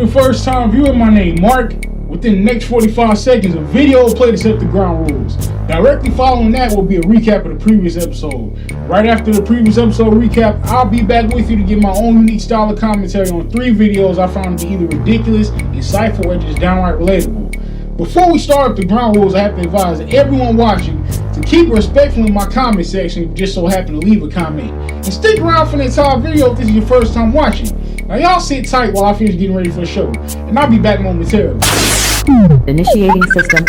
first time viewing, my name Mark. Within the next 45 seconds, a video will play to set the ground rules. Directly following that will be a recap of the previous episode. Right after the previous episode recap, I'll be back with you to give my own unique style of commentary on 3 videos I found to be either ridiculous, insightful, or just downright relatable. Before we start the ground rules, I have to advise everyone watching to keep respectful in my comment section if you just so happen to leave a comment. And stick around for the entire video if this is your first time watching. Now y'all sit tight while I finish getting ready for the show, and I'll be back momentarily. Initiating System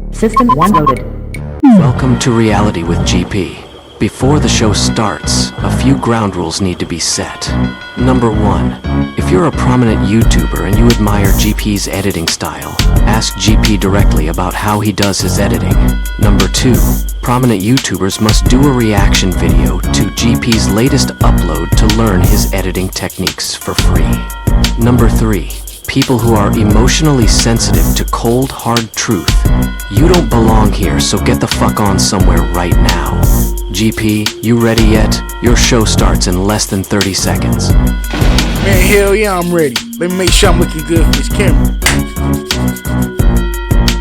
1. System 1 loaded. Welcome to Reality with GP. Before the show starts, a few ground rules need to be set. Number 1. If you're a prominent YouTuber and you admire GP's editing style, ask GP directly about how he does his editing. Number 2. Prominent YouTubers must do a reaction video to GP's latest upload to learn his editing techniques for free. Number 3. People who are emotionally sensitive to cold, hard truth. You don't belong here, so get the fuck on somewhere right now. GP, you ready yet? Your show starts in less than 30 seconds. Man, hell yeah, I'm ready. Let me make sure I'm looking good for this camera.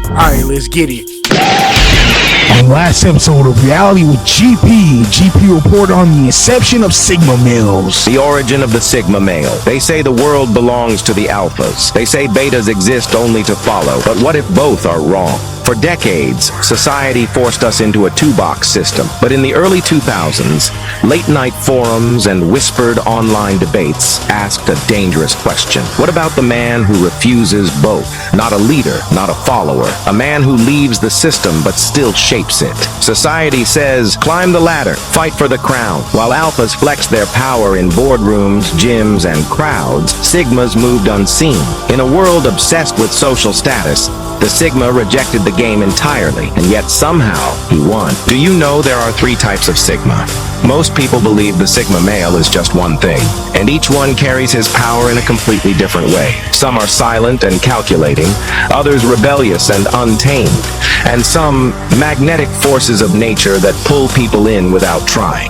Alright, let's get it. On last episode of Reality with GP reported on the inception of Sigma males. The origin of the Sigma male. They say the world belongs to the alphas. They say betas exist only to follow. But what if both are wrong? For decades, society forced us into a 2-box system. But in the early 2000s, late-night forums and whispered online debates asked a dangerous question. What about the man who refuses both? Not a leader, not a follower. A man who leaves the system but still shapes it. Society says, climb the ladder, fight for the crown. While alphas flex their power in boardrooms, gyms, and crowds, Sigmas moved unseen. In a world obsessed with social status, the Sigma rejected the game entirely, and yet somehow he won. Do you know there are 3 types of Sigma? Most people believe the Sigma male is just one thing, and each one carries his power in a completely different way. Some are silent and calculating, others rebellious and untamed, and some magnetic forces of nature that pull people in without trying.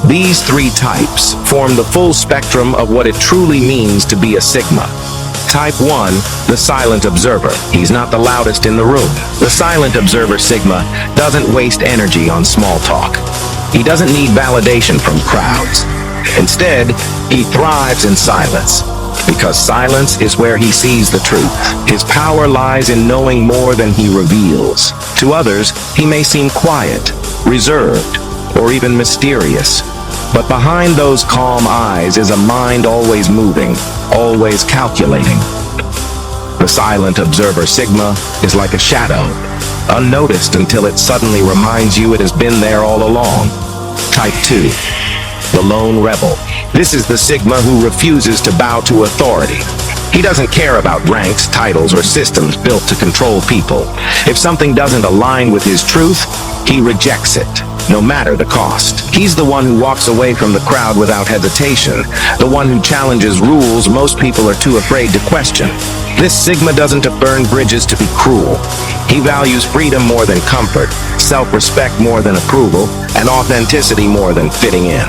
These 3 types form the full spectrum of what it truly means to be a Sigma. Type 1, the silent observer. He's not the loudest in the room. The silent observer Sigma doesn't waste energy on small talk. He doesn't need validation from crowds. Instead, he thrives in silence, because silence is where he sees the truth. His power lies in knowing more than he reveals. To others, he may seem quiet, reserved, or even mysterious. But behind those calm eyes is a mind always moving, always calculating. The silent observer Sigma is like a shadow, unnoticed until it suddenly reminds you it has been there all along. Type 2, the lone rebel. This is the Sigma who refuses to bow to authority. He doesn't care about ranks, titles, or systems built to control people. If something doesn't align with his truth, he rejects it, no matter the cost. He's the one who walks away from the crowd without hesitation, the one who challenges rules most people are too afraid to question. This Sigma doesn't burn bridges to be cruel. He values freedom more than comfort, self-respect more than approval, and authenticity more than fitting in.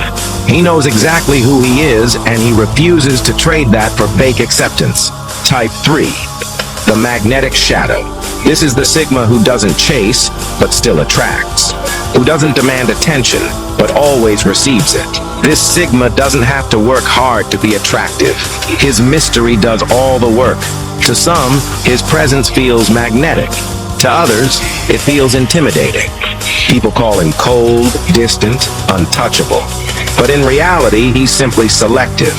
He knows exactly who he is, and he refuses to trade that for fake acceptance. Type 3, the magnetic shadow. This is the Sigma who doesn't chase, but still attracts. Who doesn't demand attention, but always receives it. This Sigma doesn't have to work hard to be attractive. His mystery does all the work. To some, his presence feels magnetic. To others, it feels intimidating. People call him cold, distant, untouchable. But in reality, he's simply selective.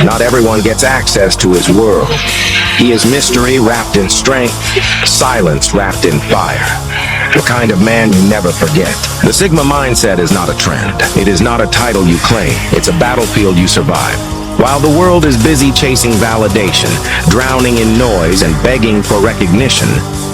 Not everyone gets access to his world. He is mystery wrapped in strength, silence wrapped in fire. The kind of man you never forget. The Sigma mindset is not a trend. It is not a title you claim. It's a battlefield you survive. While the world is busy chasing validation, drowning in noise, and begging for recognition,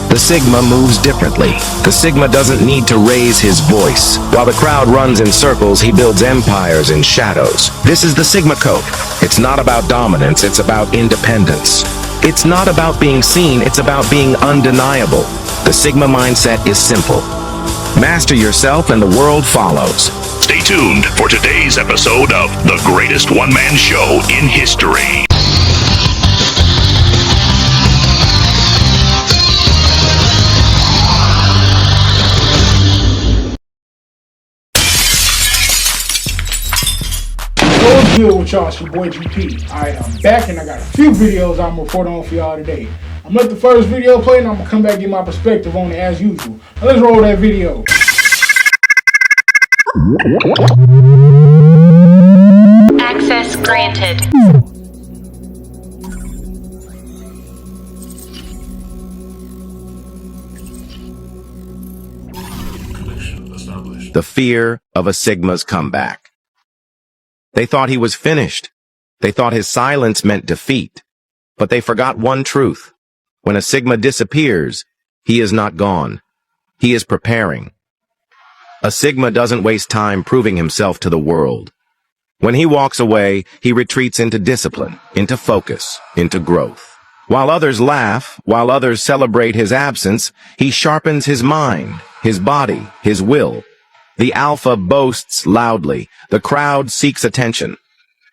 the Sigma moves differently. The Sigma doesn't need to raise his voice. While the crowd runs in circles, he builds empires in shadows. This is the Sigma code. It's not about dominance, it's about independence. It's not about being seen, it's about being undeniable. The Sigma mindset is simple. Master yourself and the world follows. Stay tuned for today's episode of the greatest one-man show in history. What's good with y'all? It's your boy GP. Alright, I'm back and I got a few videos I'm reporting on for y'all today. I'm gonna let the first video play and I'm gonna come back and get my perspective on it as usual. Now let's roll that video. Access granted. The fear of a Sigma's comeback. They thought he was finished. They thought his silence meant defeat. But they forgot one truth. When a Sigma disappears, he is not gone. He is preparing. A Sigma doesn't waste time proving himself to the world. When he walks away, he retreats into discipline, into focus, into growth. While others laugh, while others celebrate his absence, he sharpens his mind, his body, his will. The Alpha boasts loudly. The crowd seeks attention.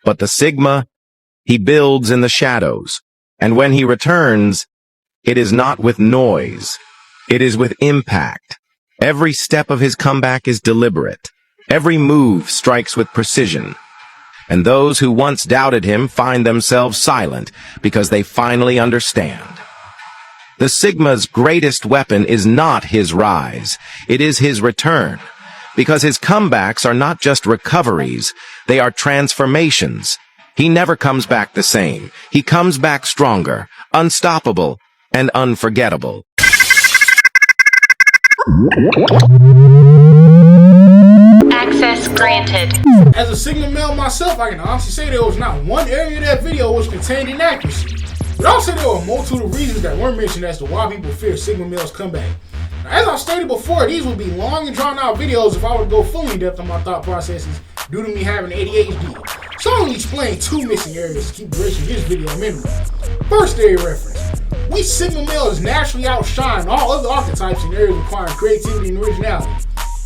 But the Sigma, he builds in the shadows. And when he returns, it is not with noise. It is with impact. Every step of his comeback is deliberate. Every move strikes with precision. And those who once doubted him find themselves silent because they finally understand. The Sigma's greatest weapon is not his rise. It is his return. Because his comebacks are not just recoveries, they are transformations. He never comes back the same. He comes back stronger, unstoppable, and unforgettable. Access granted. As a Sigma male myself, I can honestly say there was not one area of that video which contained inaccuracy. But I'll say there were a multitude of reasons that weren't mentioned as to why people fear Sigma males' comeback. Now, as I stated before, these would be long and drawn out videos if I were to go fully in depth on my thought processes due to me having ADHD. So I'll only explain two missing areas to keep the duration of this video minimal. First area reference. We Sigma males naturally outshine all other archetypes in areas requiring creativity and originality.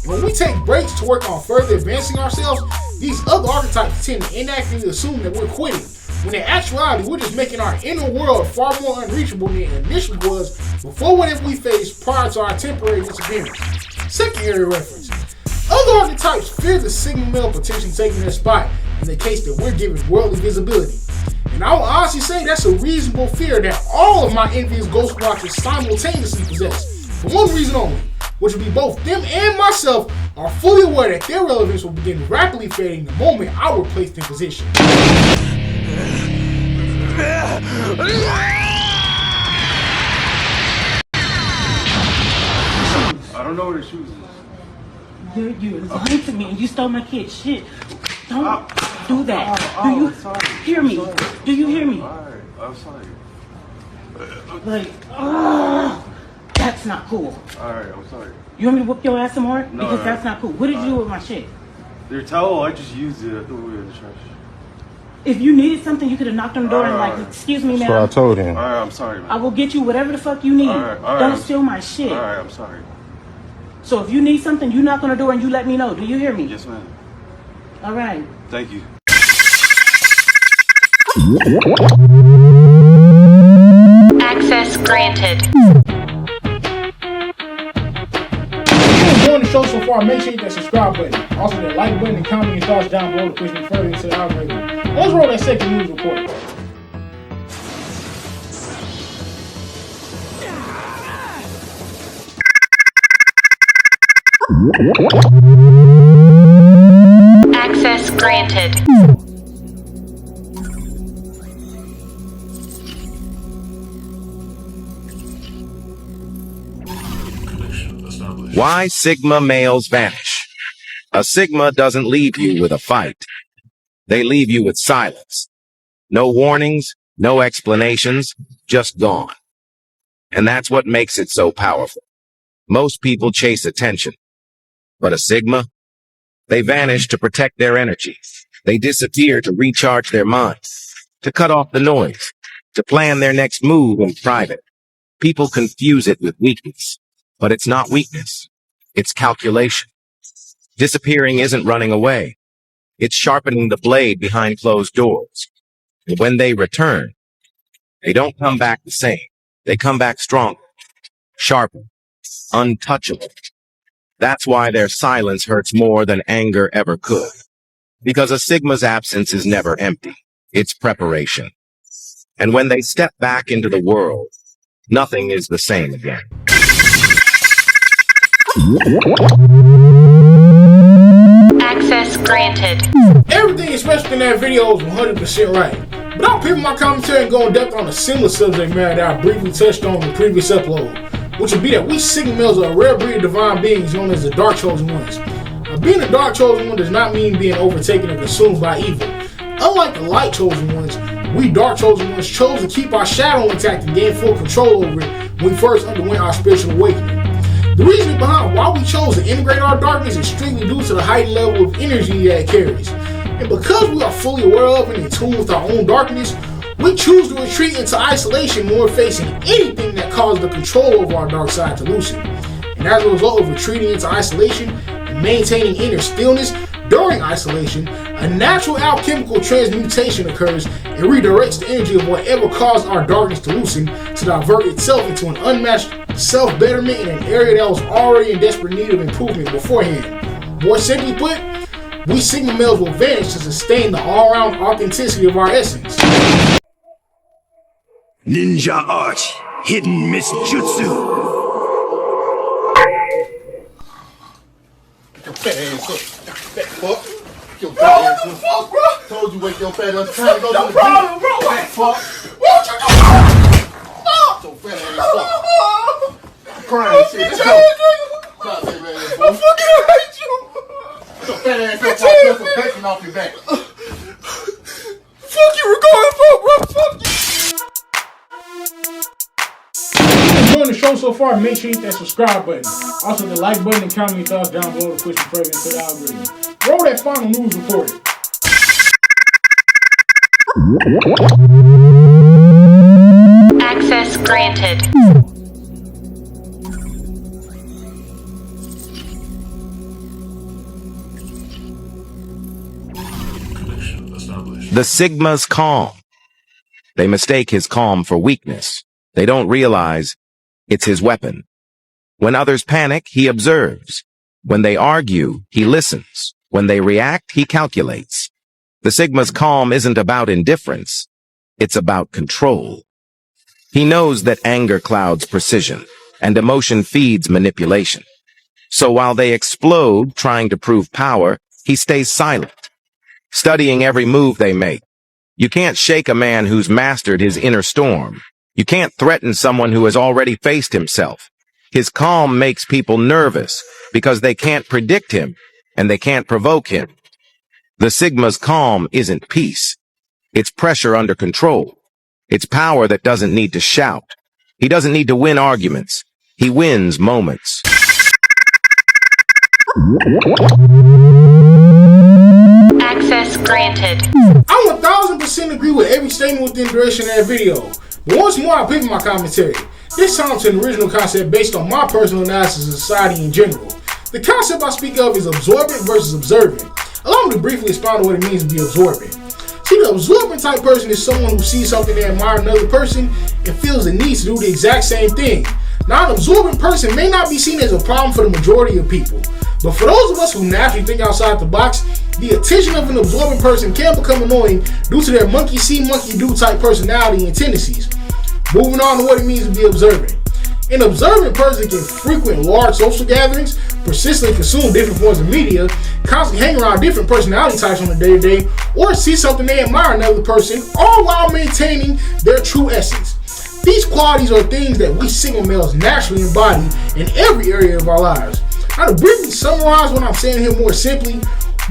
And when we take breaks to work on further advancing ourselves, these other archetypes tend to inaccurately assume that we're quitting, when in actuality we're just making our inner world far more unreachable than it initially was before whatever we faced prior to our temporary disappearance. Second area reference. Other archetypes fear the Sigma male potentially taking their spot in the case that we're given worldly visibility. And I will honestly say that's a reasonable fear that all of my envious ghost watchers simultaneously possess, for one reason only, which would be both them and myself are fully aware that their relevance will begin rapidly fading the moment I were placed in position. I don't know where the shoes is. You lying to me and you stole my kid. Shit. Don't do that. Do you hear me? Do you hear me? Alright, I'm sorry. Like, that's not cool. Alright, I'm sorry. You want me to whoop your ass some more? No, Because that's not cool. What did you do with my shit? Your towel, I just used it. I threw it in the trash. If you needed something, you could have knocked on the door and like, excuse me, That's what I ma'am. told him. Alright, I'm sorry, man. I will get you whatever the fuck you need. Alright, Don't steal my shit. Alright, I'm sorry. So if you need something, you knock on the door and you let me know. Do you hear me? Yes, ma'am. All right. Thank you. Access granted. If you're enjoying the show so far, make sure you hit that subscribe button. Also, that like button and comment your thoughts down below to push me further into the algorithm. Let's roll that second news report. Access granted. Why Sigma males vanish. A Sigma doesn't leave you with a fight. They leave you with silence. No warnings, no explanations, just gone. And that's what makes it so powerful. Most people chase attention. But a Sigma? They vanish to protect their energy. They disappear to recharge their minds, to cut off the noise, to plan their next move in private. People confuse it with weakness, but it's not weakness. It's calculation. Disappearing isn't running away. It's sharpening the blade behind closed doors. And when they return, they don't come back the same. They come back stronger, sharper, untouchable. That's why their silence hurts more than anger ever could. Because a Sigma's absence is never empty. It's preparation. And when they step back into the world, nothing is the same again. Access granted. Everything expressed in that video is 100% right. But I'll pivot my commentary and go in depth on a similar subject matter that I briefly touched on in the previous upload, which would be that we Sigma males are a rare breed of divine beings known as the Dark Chosen Ones. Now, being a Dark Chosen One does not mean being overtaken or consumed by evil. Unlike the Light Chosen Ones, we Dark Chosen Ones chose to keep our shadow intact and gain full control over it when we first underwent our spiritual awakening. The reason behind why we chose to integrate our darkness is strictly due to the heightened level of energy that it carries. And because we are fully aware of and in tune with our own darkness, we choose to retreat into isolation when we're facing anything that causes the control over our dark side to loosen. And as a result of retreating into isolation and maintaining inner stillness during isolation, a natural alchemical transmutation occurs and redirects the energy of whatever caused our darkness to loosen to divert itself into an unmatched self-betterment in an area that was already in desperate need of improvement beforehand. More simply put, we Sigma males will vanish to sustain the all-around authenticity of our essence. Ninja Arch, Hidden Misjutsu. Your fat ass up, fat fuck. Your fat ass up. Fuck, bro? Told you wake your fat ass time to go to the problem, bro. Fat fuck. What you doing? Your fat ass up. I'm crying shit. Let's go. Cry, baby ass boy. I fucking hate you. Your fat ass up. I'll put some bacon off your back. Fuck you, we're going for, bro. Fuck you. If you're enjoying the show so far, make sure you hit that subscribe button. Also the like button and comment your thoughts down below to push the further into the algorithm. Roll that final news report. Access granted. The Sigma's calm. They mistake his calm for weakness. They don't realize it's his weapon. When others panic, he observes. When they argue, he listens. When they react, he calculates. The Sigma's calm isn't about indifference. It's about control. He knows that anger clouds precision, and emotion feeds manipulation. So while they explode trying to prove power, he stays silent, studying every move they make. You can't shake a man who's mastered his inner storm. You can't threaten someone who has already faced himself. His calm makes people nervous because they can't predict him and they can't provoke him. The Sigma's calm isn't peace. It's pressure under control. It's power that doesn't need to shout. He doesn't need to win arguments. He wins moments. Access granted. I 1000% agree with every statement within the duration of that video. But once more, I'll pivot my commentary. This time to an original concept based on my personal analysis of society in general. The concept I speak of is absorbent versus observant. Allow me to briefly expound on what it means to be absorbent. See, the absorbent type person is someone who sees something they admire in another person and feels the need to do the exact same thing. Now, an absorbent person may not be seen as a problem for the majority of people, but for those of us who naturally think outside the box, the attention of an absorbent person can become annoying due to their monkey see, monkey do type personality and tendencies. Moving on to what it means to be observant. An observant person can frequent large social gatherings, persistently consume different forms of media, constantly hang around different personality types on a day-to-day, or see something they admire in another person, all while maintaining their true essence. These qualities are things that we Sigma males naturally embody in every area of our lives. Now, to briefly summarize what I'm saying here more simply,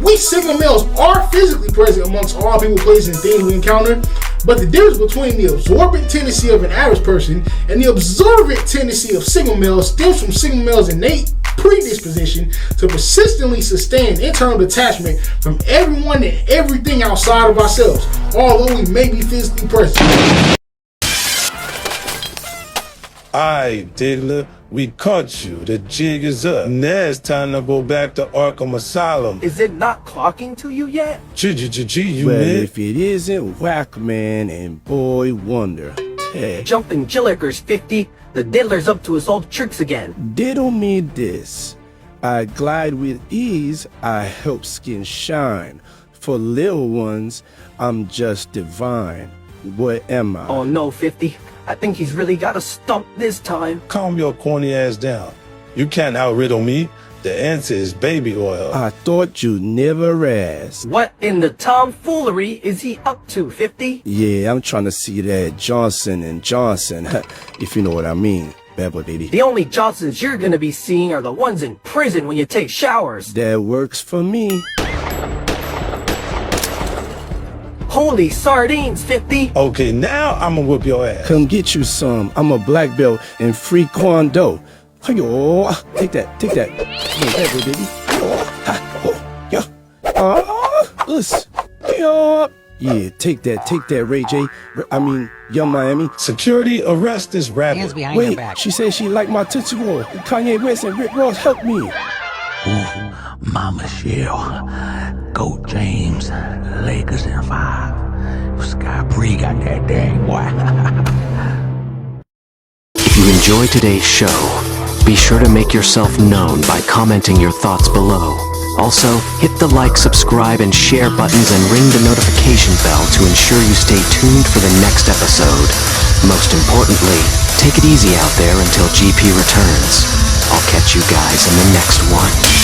we Sigma males are physically present amongst all people, places, and things we encounter, but the difference between the absorbent tendency of an average person and the observant tendency of Sigma males stems from Sigma males' innate predisposition to persistently sustain internal detachment from everyone and everything outside of ourselves, although we may be physically present. Aye, Diggler, we caught you. The jig is up. Now it's time to go back to Arkham Asylum. Is it not clocking to you yet? You Well, mid? if it isn't Whackman and Boy Wonder. Jumping Jillikers 50, the diddler's up to his old tricks again. Diddle me this. I glide with ease, I help skin shine. For little ones, I'm just divine. What am I? Oh no, 50. I think he's really got a stump this time. Calm your corny ass down. You can't outriddle me. The answer is baby oil. I thought you'd never ask. What in the tomfoolery is he up to, 50? Yeah, I'm trying to see that Johnson & Johnson, if you know what I mean. Bad boy, baby. The only Johnsons you're gonna be seeing are the ones in prison when you take showers. That works for me. Holy sardines, 50! Okay, now I'ma whoop your ass. Come get you some. I'm a black belt in free Kwando. Yo, take that. Hey, bad boy, baby. Yo. Yeah, take that, Ray J. I mean, Young Miami. Security, arrest this rapper. Hands behind your Wait, back. she said she liked my Tootsie Roll. Kanye West and Rick Ross help me. Ooh, Mama Shell, Goat James, Lakers in 5. Sky Bree got that dang boy. If you enjoyed today's show, be sure to make yourself known by commenting your thoughts below. Also, hit the like, subscribe, and share buttons and ring the notification bell to ensure you stay tuned for the next episode. Most importantly, take it easy out there until GP returns. I'll catch you guys in the next one.